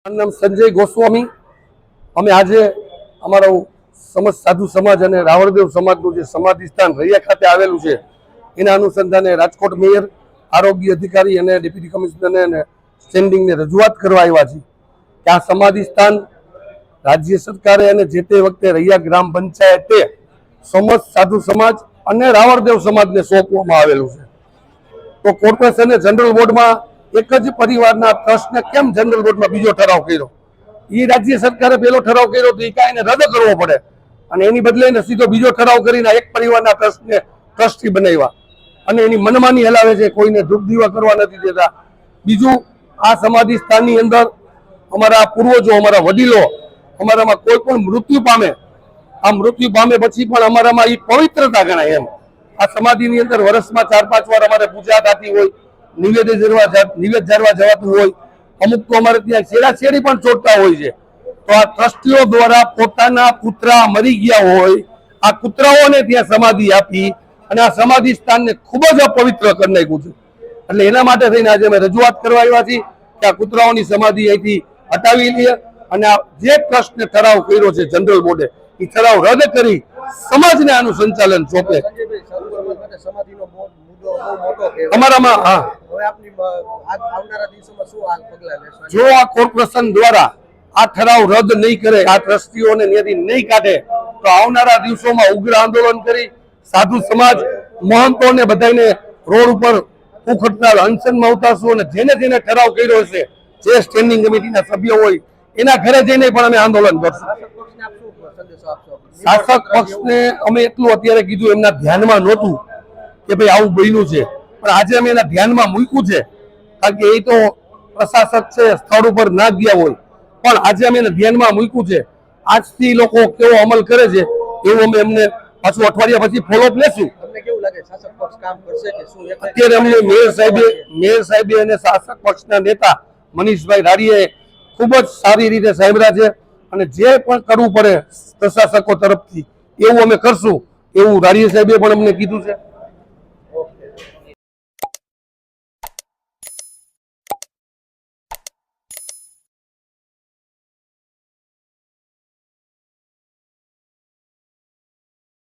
નામ સંજય ગોસ્વામી। અમે આજે અમારો સમસ્ત સાધુ સમાજ અને રાવળદેવ સમાજનું જે સમાધિ સ્થાન રૈયા ખાતે આવેલું છે એના અનુસંધાને રાજકોટ મેયર, આરોગ્ય અધિકારી અને ડેપ્યુટી કમિશનરને અને સ્ટેન્ડિંગને રજૂઆત કરવા આવ્યા છે કે આ સમાધિ સ્થાન રાજ્ય સરકારે અને જે તે વખતે રૈયા ગ્રામ પંચાયતે સમસ્ત સાધુ સમાજ અને રાવળદેવ સમાજને સોંપવામાં આવેલું છે। તો કોર્પોરેશને જનરલ બોર્ડમાં એક જ પરિવારના ટ્રસ્ટને કેમ જનરલ બોર્ડમાં બીજો ઠરાવ કર્યો? એ રાજ્ય સરકારે પહેલો ઠરાવ કર્યો તો એ કાંઈને રદ કરવો પડે અને એની બદલે સીધો બીજો ઠરાવ કરીને એક પરિવારના ટ્રસ્ટને ટ્રસ્ટી બનાવ્યા અને એની મનમાની હલાવે છે, કોઈને ધૂપ દીવા કરવા નથી દેતા। બીજું, આ સમાધિ સ્થાનની અંદર અમારા પૂર્વજો, અમારા વડીલો, અમારામાં કોઈ પણ મૃત્યુ પામે, આ મૃત્યુ પામે પછી પણ અમારામાં એ પવિત્રતા ગણાય એમ। આ સમાધિની અંદર વર્ષમાં 4-5 વાર અમારે પૂજા થતી હોય, નિવેદ ઝારવા જવાતું હોય, અમુક તો અમારે ત્યાં છેડાછેડી પણ ચોટતા હોય છે। તો આ ટ્રસ્ટીઓ દ્વારા પોતાના કૂતરા મરી ગયા હોય, આ કૂતરાઓને ત્યાં સમાધિ આપી અને આ સમાધિ સ્થાનને ખૂબ જ અપવિત્ર કરી નાખ્યું છે। એટલે એના માટે થઈને આજે અમે રજૂઆત કરવા આવ્યા છીએ કે આ કૂતરાઓની સમાધિ અહીંથી હટાવી લે અને આ જે ટ્રસ્ટને ઠરાવ કર્યો છે જનરલ બોર્ડે એ ઠરાવ રદ કરી સમાજને આનું સંચાલન સોંપે। અમારામાં જો આ કોર્પોરેશન દ્વારા આ ઠરાવ રદ નહીં કરે, આ ટ્રસ્ટીઓને ત્યાંથી નહીં કાઢે તો આવનારા દિવસોમાં ઉગ્ર આંદોલન કરી સાધુ સમાજ, મહંતોને બધાને રોડ ઉપર ભૂખ હડતાલ અનશનમાં ઉતારશું અને જેને જેને ઠરાવ કર્યો છે, જે સ્ટેન્ડિંગ કમિટીના સભ્યો હોય એના ઘરે જઈને પણ અમે આંદોલન કરશું। શાસક પક્ષને અમે એટલું અત્યારે કીધું, એમના ધ્યાનમાં નહોતું કે ભાઈ આવું બન્યું છે, પણ આજે અમે એના ધ્યાનમાં મૂક્યું છે કારણ કે એ તો પ્રશાસક છે, સ્થળ ઉપર ના ગયા હોય, પણ આજે અમે એને ધ્યાનમાં મૂક્યું છે। આજથી લોકો કેવો અમલ કરે છે એવું અમે એમને પાછું અઠવાડિયા પછી ફોલોઅપ લેશું। અત્યારે અમને મેયર સાહેબે અને શાસક પક્ષના નેતા મનીષભાઈ રાડીએ ખૂબ જ સારી રીતે સાંભળ્યા છે અને જે પણ કરવું પડે પ્રશાસકો તરફથી એવું અમે કરશું, એવું રાડીએ સાહેબે પણ અમને કીધું છે।